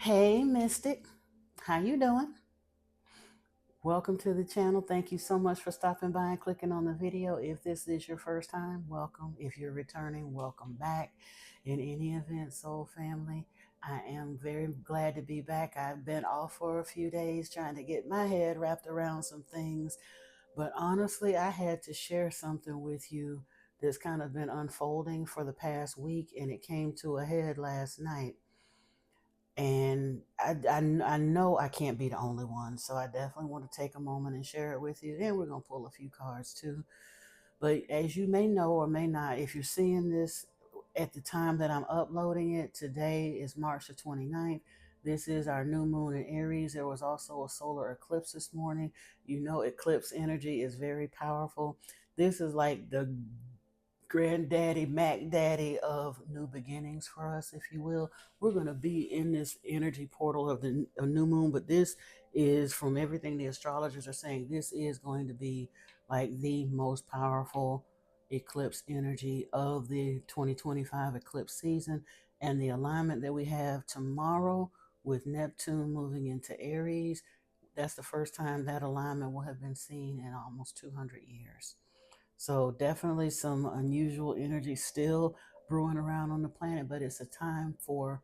Hey Mystic, how you doing? Welcome to the channel. Thank you so much for stopping by and clicking on the video. If this is your first time, welcome. If you're returning, welcome back. In any event, soul family, I am very glad to be back. I've been off for a few days trying to get my head wrapped around some things, but honestly, I had to share something with you that's kind of been unfolding for the past week, and it came to a head last night. And I know I can't be the only one, so I definitely want to take a moment and share it with you. And we're going to pull a few cards too. But as you may know or may not, if you're seeing this at the time that I'm uploading it, today is March the 29th. This is our new moon in Aries. There was also a solar eclipse this morning. You know, eclipse energy is very powerful. This is like the granddaddy, Mac Daddy of new beginnings for us, if you will. We're going to be in this energy portal of the new moon, but this is, from everything the astrologers are saying, this is going to be like the most powerful eclipse energy of the 2025 eclipse season. And the alignment that we have tomorrow with Neptune moving into Aries, that's the first time that alignment will have been seen in almost 200 years. So definitely some unusual energy still brewing around on the planet, but it's a time for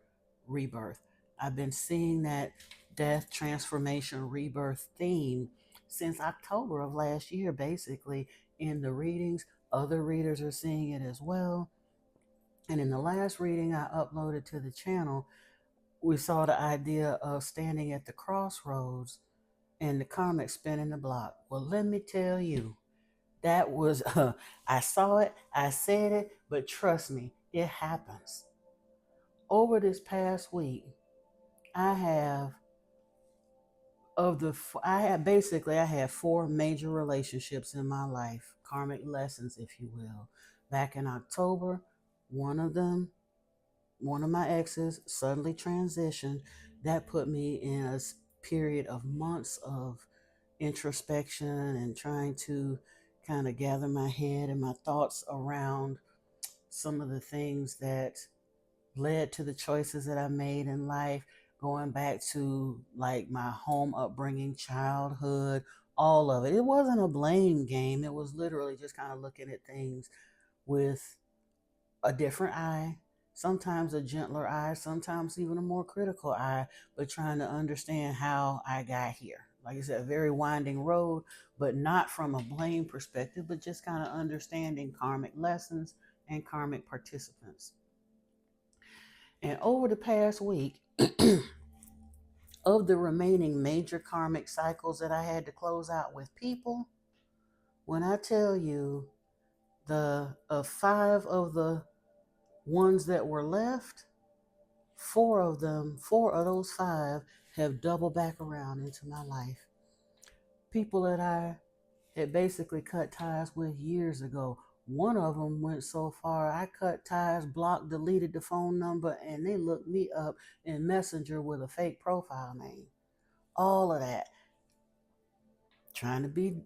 rebirth. I've been seeing that death, transformation, rebirth theme since October of last year, basically, in the readings. Other readers are seeing it as well. And in the last reading I uploaded to the channel, we saw the idea of standing at the crossroads and the karmic spinning the block. Well, let me tell you, that was, I saw it, I said it, but trust me, it happens. Over this past week, I have, I have four major relationships in my life, karmic lessons, if you will. Back in October, one of them, one of my exes suddenly transitioned. That put me in a period of months of introspection and trying to kind of gather my head and my thoughts around some of the things that led to the choices that I made in life, going back to like my home upbringing, childhood, all of it. It wasn't a blame game. It was literally just kind of looking at things with a different eye, sometimes a gentler eye, sometimes even a more critical eye, but trying to understand how I got here. Like I said, a very winding road, but not from a blame perspective, but just kind of understanding karmic lessons and karmic participants. And over the past week, of the remaining major karmic cycles that I had to close out with people, when I tell you the five of the ones that were left, four of those five have doubled back around into my life. People that I had basically cut ties with years ago. One of them went so far, I cut ties, blocked, deleted the phone number, and they looked me up in Messenger with a fake profile name. All of that. Trying to be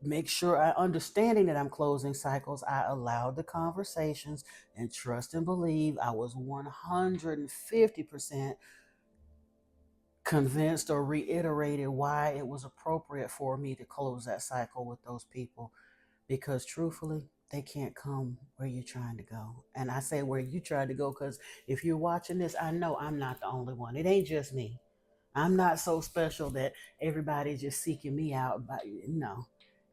make sure I understanding that I'm closing cycles, I allowed the conversations and trust and believe I was 150% convinced or reiterated why it was appropriate for me to close that cycle with those people, because truthfully they can't come where you're trying to go. And I say where you trying to go because if you're watching this, I know I'm not the only one. It ain't just me. I'm not so special that everybody's just seeking me out. But no,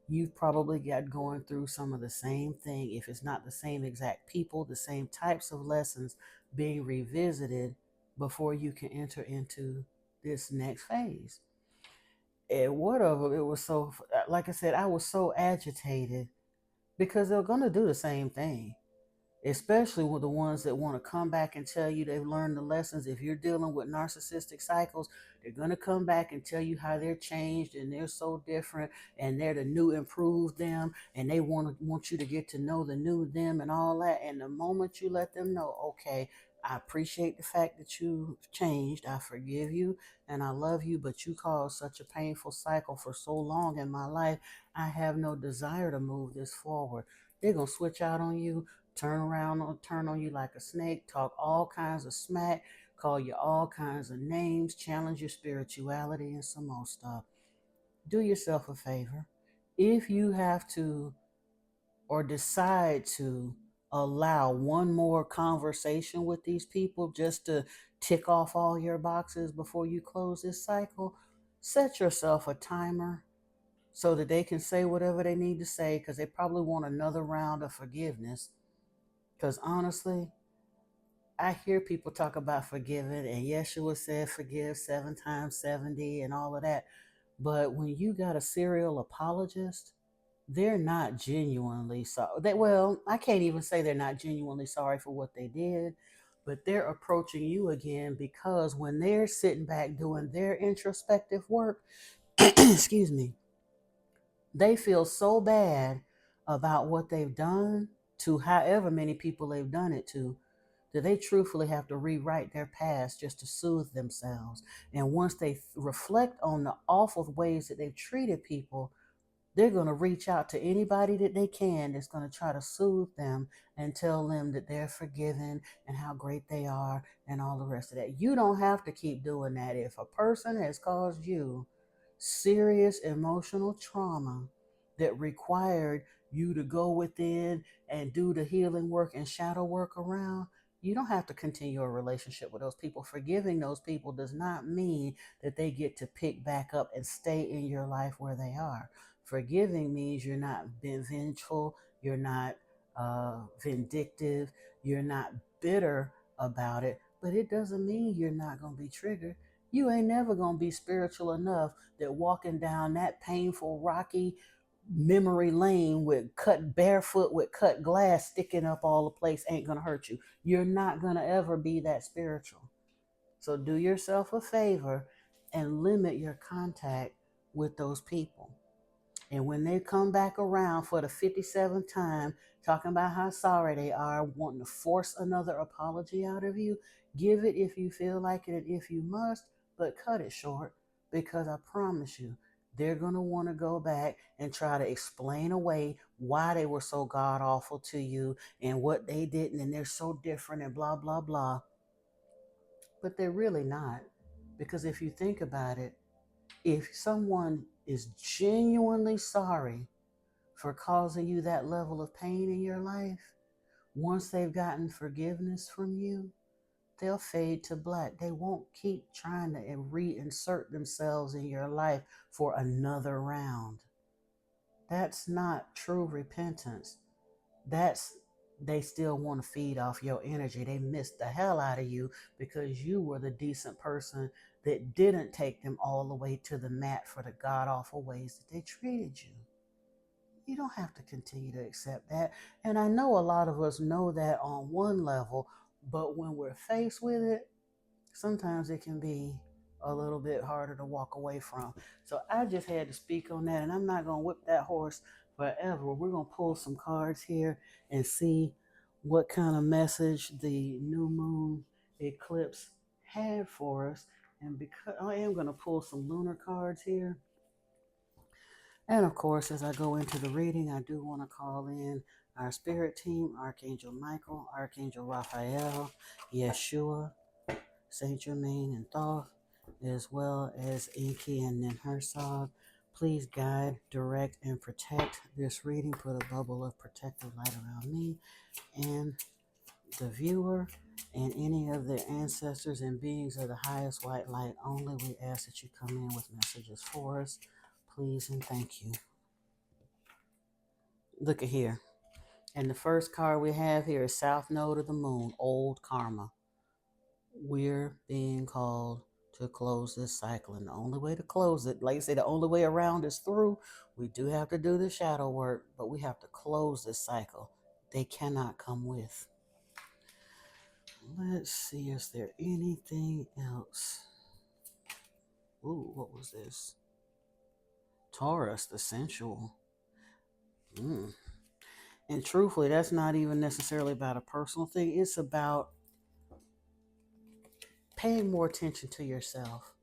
you've probably got going through some of the same thing, if it's not the same exact people, the same types of lessons being revisited before you can enter into this next phase. And one of them, it was so, like I said, I was so agitated because they're going to do the same thing, especially with the ones that want to come back and tell you they've learned the lessons. If you're dealing with narcissistic cycles, they're going to come back and tell you how they're changed and they're so different and they're the new improved them, and they want you to get to know the new them and all that. And the moment you let them know, okay, I appreciate the fact that you've changed, I forgive you and I love you, but you caused such a painful cycle for so long in my life, I have no desire to move this forward. They're going to switch out on you, turn around, turn on you like a snake, talk all kinds of smack, call you all kinds of names, challenge your spirituality, and some more stuff. Do yourself a favor. If you have to or decide to allow one more conversation with these people just to tick off all your boxes before you close this cycle, set yourself a timer so that they can say whatever they need to say because they probably want another round of forgiveness. Because honestly, I hear people talk about forgiving, and Yeshua said forgive 7 times 70 and all of that. But when you got a serial apologist, they're not genuinely sorry. Well, I can't even say they're not genuinely sorry for what they did, but they're approaching you again because when they're sitting back doing their introspective work, excuse me, they feel so bad about what they've done to however many people they've done it to that they truthfully have to rewrite their past just to soothe themselves. And once they reflect on the awful ways that they've treated people, they're going to reach out to anybody that they can that's going to try to soothe them and tell them that they're forgiven and how great they are and all the rest of that. You don't have to keep doing that. If a person has caused you serious emotional trauma that required you to go within and do the healing work and shadow work around, you don't have to continue a relationship with those people. Forgiving those people does not mean that they get to pick back up and stay in your life where they are. Forgiving means you're not being vengeful, you're not vindictive, you're not bitter about it, but it doesn't mean you're not going to be triggered. You ain't never going to be spiritual enough that walking down that painful, rocky memory lane with cut barefoot with cut glass sticking up all the place ain't going to hurt you. You're not going to ever be that spiritual. So do yourself a favor and limit your contact with those people. And when they come back around for the 57th time, talking about how sorry they are, wanting to force another apology out of you, give it if you feel like it and if you must, but cut it short because I promise you, they're going to want to go back and try to explain away why they were so god awful to you and what they didn't, and they're so different and blah, blah, blah. But they're really not. Because if you think about it, if someone is genuinely sorry for causing you that level of pain in your life, once they've gotten forgiveness from you, they'll fade to black. They won't keep trying to reinsert themselves in your life for another round. That's not true repentance. That's they still want to feed off your energy. They missed the hell out of you because you were the decent person that didn't take them all the way to the mat for the god awful ways that they treated you. You don't have to continue to accept that. And I know a lot of us know that on one level, but when we're faced with it, sometimes it can be a little bit harder to walk away from. So I just had to speak on that, and I'm not going to whip that horse forever. We're going to pull some cards here and see what kind of message the new moon eclipse had for us. And because I am going to pull some lunar cards here, and of course, as I go into the reading, I do want to call in our spirit team, Archangel Michael, Archangel Raphael, Yeshua, Saint Germain and Thoth, as well as Inky and Ninhursag. Please guide, direct, and protect this reading. Put a bubble of protective light around me and the viewer and any of their ancestors and beings of the highest white light only. We ask that you come in with messages for us. Please and thank you. Look at here. And the first card we have here is South Node of the Moon, Old Karma. We're being called to close this cycle. And the only way to close it, like I say, the only way around is through. We do have to do the shadow work, but we have to close this cycle. They cannot come with. Let's see, is there anything else? Ooh, what was this? Taurus, the sensual. And truthfully, that's not even necessarily about a personal thing. It's about paying more attention to yourself,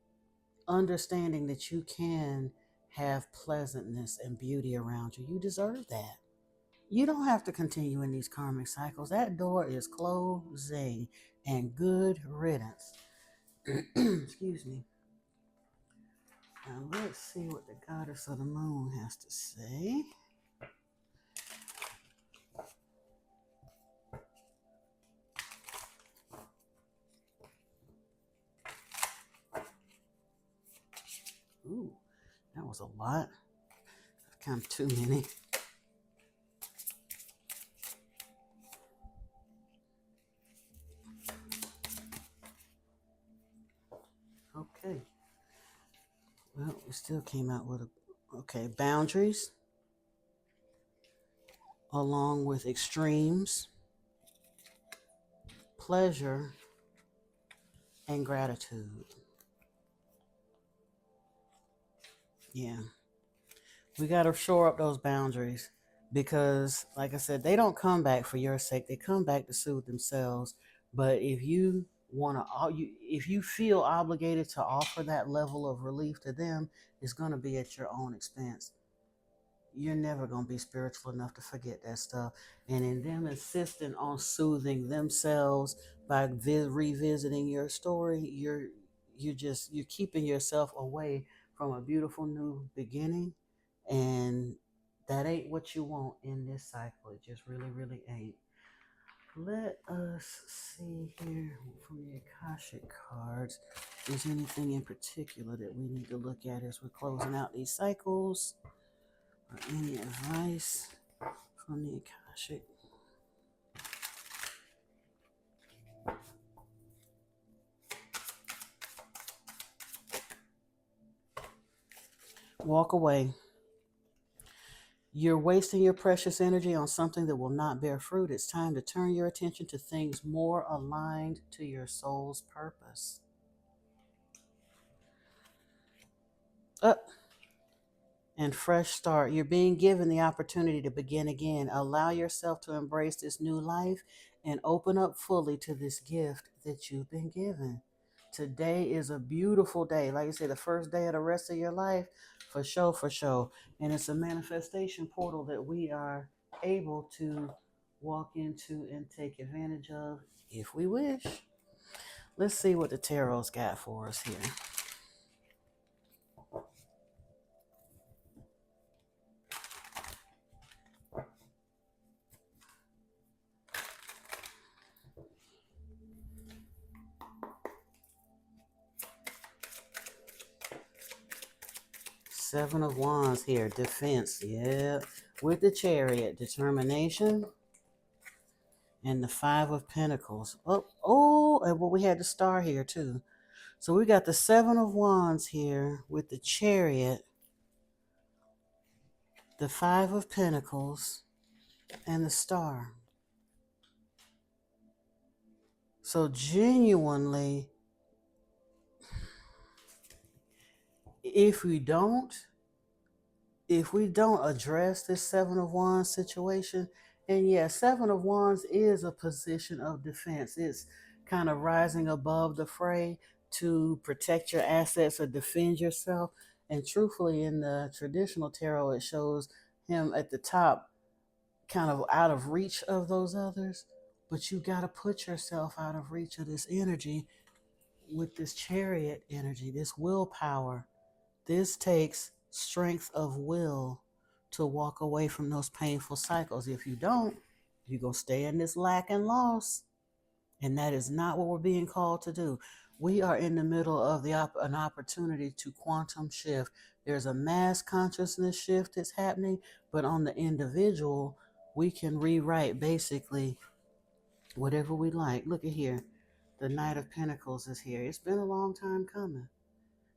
understanding that you can have pleasantness and beauty around you. You deserve that. You don't have to continue in these karmic cycles. That door is closing, and good riddance. Excuse me. Now let's see what the goddess of the moon has to say. Ooh, that was a lot. Kind of too many. Okay. Well, we still came out with boundaries along with extremes, pleasure, and gratitude. Yeah. We got to shore up those boundaries because, like I said, they don't come back for your sake. They come back to soothe themselves. But if you if you feel obligated to offer that level of relief to them, it's going to be at your own expense. You're never going to be spiritual enough to forget that stuff. And in them insisting on soothing themselves by revisiting your story, you're keeping yourself away from a beautiful new beginning, and that ain't what you want in this cycle. It just really ain't. Let us see here from the Akashic cards. Is there anything in particular that we need to look at as we're closing out these cycles? Or any advice from the Akashic? Walk away. You're wasting your precious energy on something that will not bear fruit. It's time to turn your attention to things more aligned to your soul's purpose. And fresh start. You're being given the opportunity to begin again. Allow yourself to embrace this new life and open up fully to this gift that you've been given. Today is a beautiful day. Like I said, the first day of the rest of your life, for sure, for sure. And it's a manifestation portal that we are able to walk into and take advantage of if we wish. Let's see what the tarot's got for us here. Seven of Wands here, defense, yeah. With the Chariot, determination, and the Five of Pentacles. And well, we had the Star here too. So we got the Seven of Wands here with the Chariot, the Five of Pentacles, and the Star. So genuinely, if we don't address this Seven of Wands situation, and yeah, Seven of Wands is a position of defense. It's kind of rising above the fray to protect your assets or defend yourself. And truthfully, in the traditional tarot, it shows him at the top, kind of out of reach of those others. But you got to put yourself out of reach of this energy with this Chariot energy, this willpower. This takes strength of will to walk away from those painful cycles. If you don't, you're going to stay in this lack and loss. And that is not what we're being called to do. We are in the middle of an opportunity to quantum shift. There's a mass consciousness shift that's happening, but on the individual, we can rewrite basically whatever we like. Look at here. The Knight of Pentacles is here. It's been a long time coming.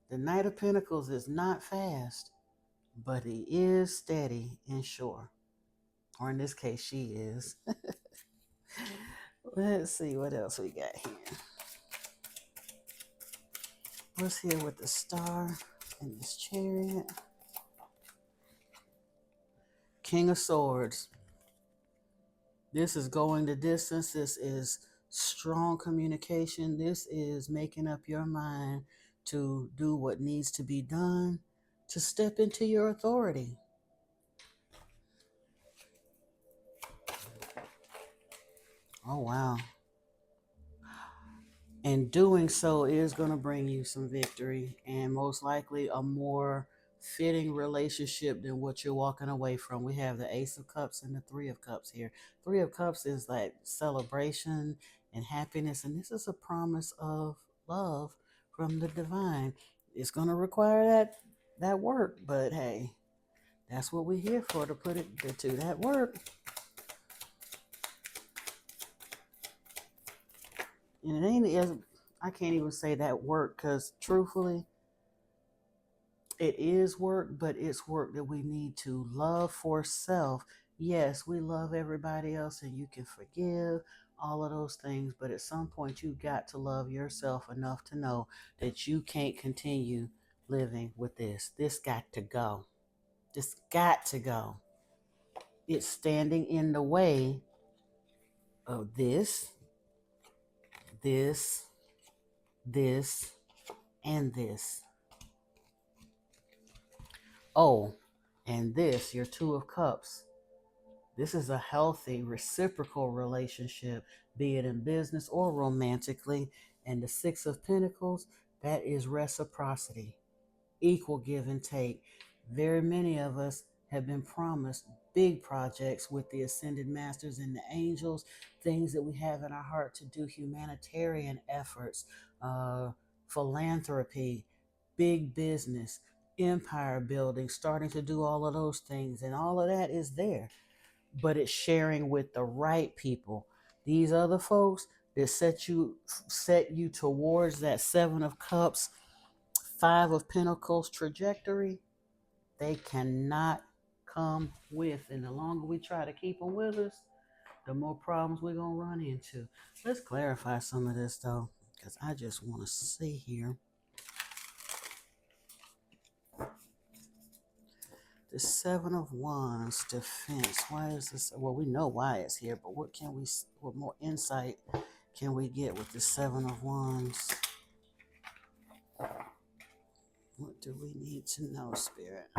The Knight of Pentacles is not fast, but he is steady and sure. Or in this case, she is. Let's see what else we got here. What's here with the Star and this Chariot? King of Swords. This is going the distance. This is strong communication. This is making up your mind to do what needs to be done, to step into your authority. Oh, wow. And doing so is going to bring you some victory and most likely a more fitting relationship than what you're walking away from. We have the Ace of Cups and the Three of Cups here. Three of Cups is like celebration and happiness, and this is a promise of love from the divine. It's going to require that work, but hey, that's what we're here for, to put it to that work. And it ain't as I can't even say that work because truthfully, it is work, but it's work that we need to love for self. Yes, we love everybody else and you can forgive all of those things, but at some point you got to love yourself enough to know that you can't continue living with this. This got to go. This got to go. It's standing in the way of this, this, and this. Oh, and this, your Two of Cups. This is a healthy, reciprocal relationship, be it in business or romantically. And the Six of Pentacles, that is reciprocity, equal give and take. Very many of us have been promised big projects with the Ascended Masters and the angels, things that we have in our heart to do, humanitarian efforts, philanthropy, big business, empire building, starting to do all of those things. And all of that is there, but it's sharing with the right people. These other folks that set you towards that Seven of Cups, Five of Pentacles trajectory, they cannot come with. And the longer we try to keep them with us, the more problems we're going to run into. Let's clarify some of this though, because I just want to see here. The Seven of Wands, defense. Why is this? Well, we know why it's here, but what more insight can we get with the Seven of Wands? What do we need to know, Spirit?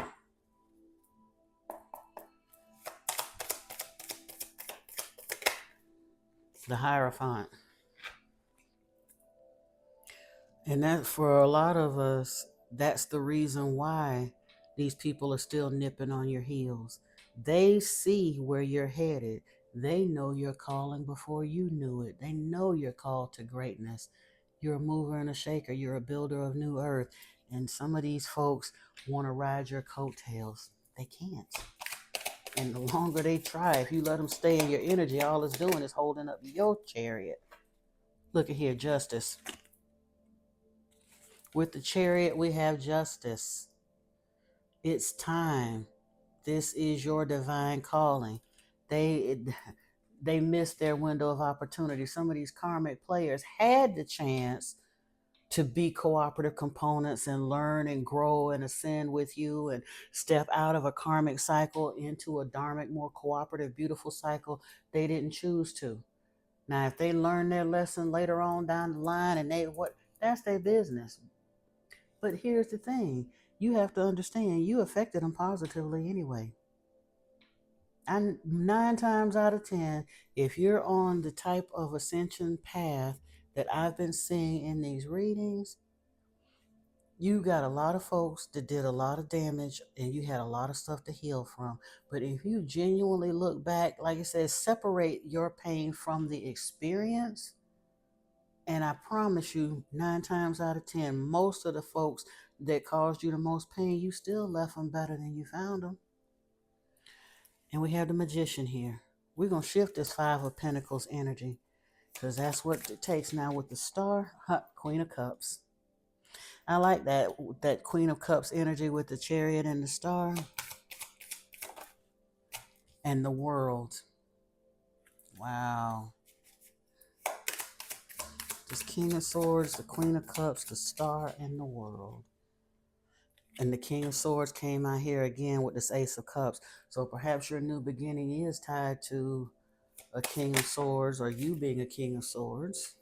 The Hierophant. And that, for a lot of us, that's the reason why these people are still nipping on your heels. They see where you're headed. They know your calling before you knew it. They know you're called to greatness. You're a mover and a shaker. You're a builder of new earth. And some of these folks want to ride your coattails. They can't. And the longer they try, if you let them stay in your energy, all it's doing is holding up your chariot. Look at here, justice. With the chariot, we have justice. It's time. This is your divine calling. They they missed their window of opportunity. Some of these karmic players had the chance to be cooperative components and learn and grow and ascend with you and step out of a karmic cycle into a dharmic, more cooperative, beautiful cycle. They didn't choose to. Now, if they learn their lesson later on down the line and that's their business. But here's the thing, you have to understand you affected them positively anyway. And 9 times out of 10, if you're on the type of ascension path that I've been seeing in these readings, you got a lot of folks that did a lot of damage and you had a lot of stuff to heal from. But if you genuinely look back, like I said, separate your pain from the experience, and I promise you, 9 times out of 10, most of the folks that caused you the most pain, you still left them better than you found them. And we have the Magician here. We're going to shift this Five of Pentacles energy because that's what it takes now with the Star, Queen of Cups. I like that Queen of Cups energy with the Chariot and the Star and the World. Wow. This King of Swords, the Queen of Cups, the Star, and the World. And the King of Swords came out here again with this Ace of Cups. So perhaps your new beginning is tied to a King of Swords or you being a King of Swords.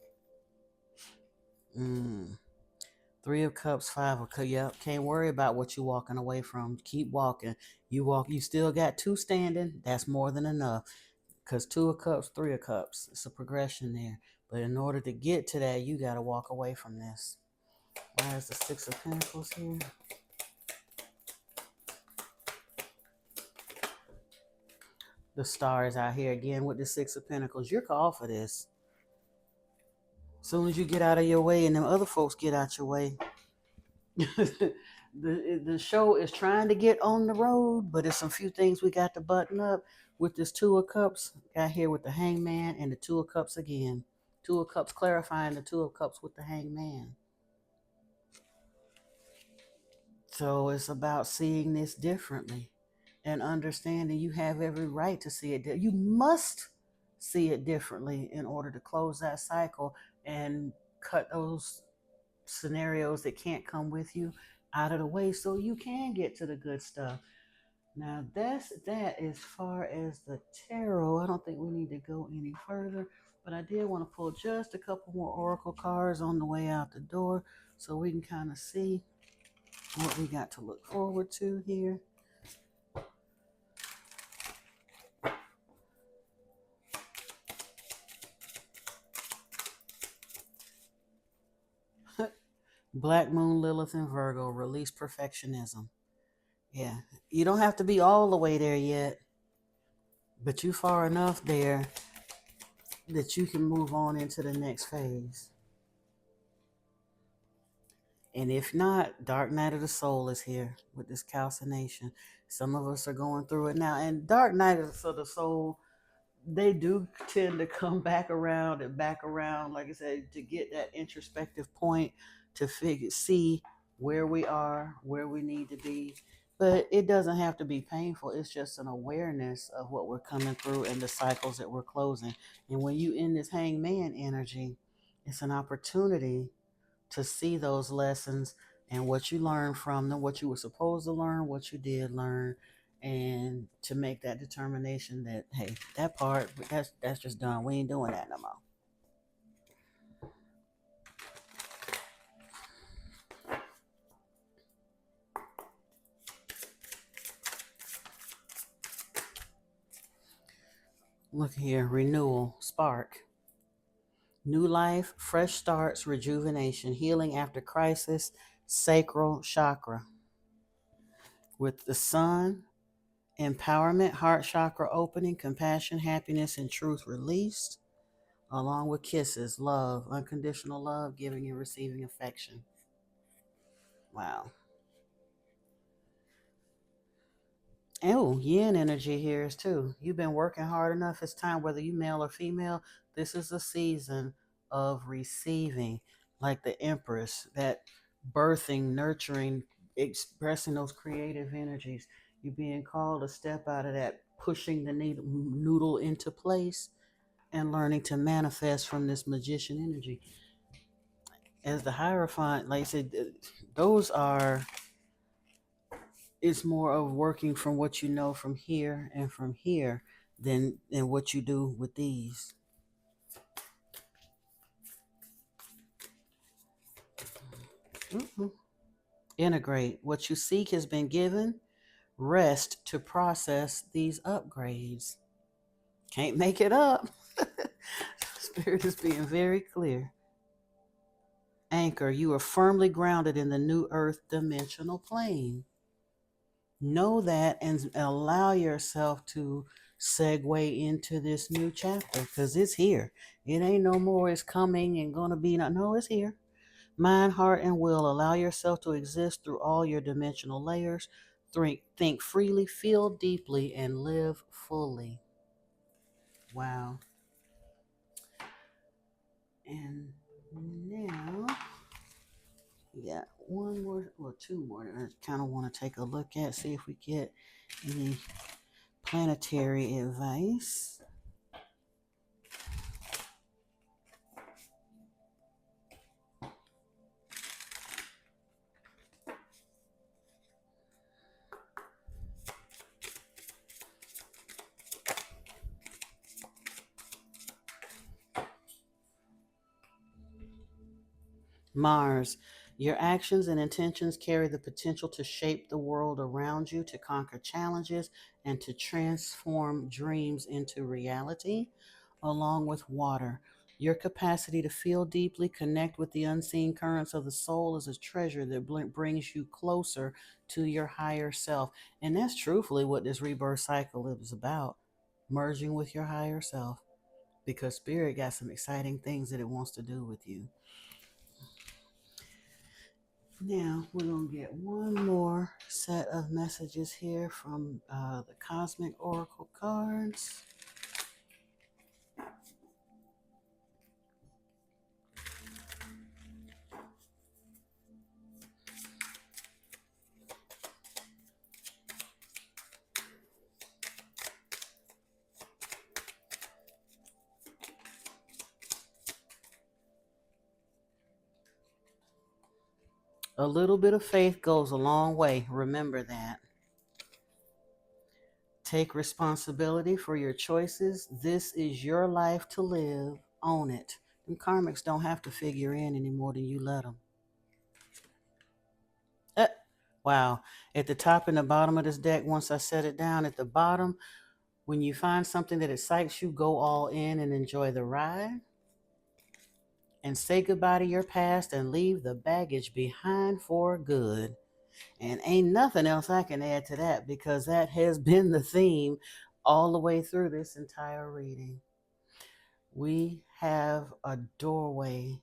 Three of Cups, Five of Cups. Yep. Can't worry about what you're walking away from. Keep walking. You still got two standing. That's more than enough. because 2 of Cups, 3 of Cups, it's a progression there. But in order to get to that, you got to walk away from this. Why is the 6 of Pentacles here? The Star is out here again with the 6 of Pentacles. You're called for this. As soon as you get out of your way and them other folks get out your way, the show is trying to get on the road, but there's some few things we got to button up with this 2 of Cups. Got here with the Hangman and the 2 of Cups again. 2 of Cups clarifying the 2 of Cups with the Hangman. So it's about seeing this differently and understanding you have every right to see it. You must see it differently in order to close that cycle and cut those scenarios that can't come with you out of the way so you can get to the good stuff. Now that's that as far as the tarot. I don't think we need to go any further, but I did want to pull just a couple more oracle cards on the way out the door so we can kind of see what we got to look forward to here. Black Moon, Lilith, and Virgo, release perfectionism. Yeah, you don't have to be all the way there yet, but you far enough there that you can move on into the next phase. And if not, Dark Night of the Soul is here with this calcination. Some of us are going through it now. And Dark Night of the Soul, they do tend to come back around and back around, like I said, to get that introspective point to see where we are, where we need to be. But it doesn't have to be painful. It's just an awareness of what we're coming through and the cycles that we're closing. And when you in this Hangman energy, it's an opportunity to see those lessons and what you learned from them, what you were supposed to learn, what you did learn, and to make that determination that, hey, that part, that's just done. We ain't doing that no more. Look here, renewal, spark. New life, fresh starts, rejuvenation, healing after crisis, sacral chakra. With the sun, empowerment, heart chakra opening, compassion, happiness, and truth released, along with kisses, love, unconditional love, giving and receiving affection. Wow. Oh, yin energy here is too. You've been working hard enough. It's time, whether you male or female, this is a season of receiving, like the Empress, that birthing, nurturing, expressing those creative energies. You're being called to step out of that, pushing the noodle into place and learning to manifest from this magician energy. As the Hierophant, like I said, those are, it's more of working from what you know from here and from here than what you do with these. Integrate. What you seek has been given. Rest to process these upgrades. Can't make it up. Spirit is being very clear. Anchor. You are firmly grounded in the new earth dimensional plane. Know that and allow yourself to segue into this new chapter, because it's here. It ain't no more it's coming and gonna be. No, it's here. Mind, heart, and will. Allow yourself to exist through all your dimensional layers. Think freely, feel deeply, and live fully. Wow. And now we got one more, well, two more that I kind of want to take a look at, see if we get any planetary advice. Mars, your actions and intentions carry the potential to shape the world around you, to conquer challenges, and to transform dreams into reality. Along with water, your capacity to feel deeply, connect with the unseen currents of the soul is a treasure that brings you closer to your higher self. And that's truthfully what this rebirth cycle is about, merging with your higher self, because spirit got some exciting things that it wants to do with you. Now we're going to get one more set of messages here from the Cosmic Oracle cards. A little bit of faith goes a long way. Remember that. Take responsibility for your choices. This is your life to live. Own it. Them karmics don't have to figure in any more than you let them. Eh, wow. At the top and the bottom of this deck, once I set it down at the bottom, when you find something that excites you, go all in and enjoy the ride. And say goodbye to your past and leave the baggage behind for good. And ain't nothing else I can add to that, because that has been the theme all the way through this entire reading. We have a doorway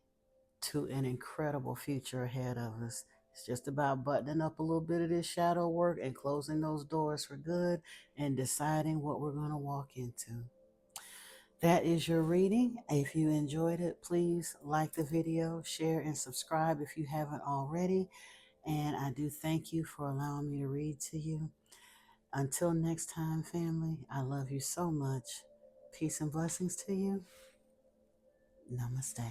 to an incredible future ahead of us. It's just about buttoning up a little bit of this shadow work and closing those doors for good and deciding what we're going to walk into. That is your reading. If you enjoyed it, please like the video, share, and subscribe if you haven't already. And I do thank you for allowing me to read to you. Until next time, family, I love you so much. Peace and blessings to you. Namaste.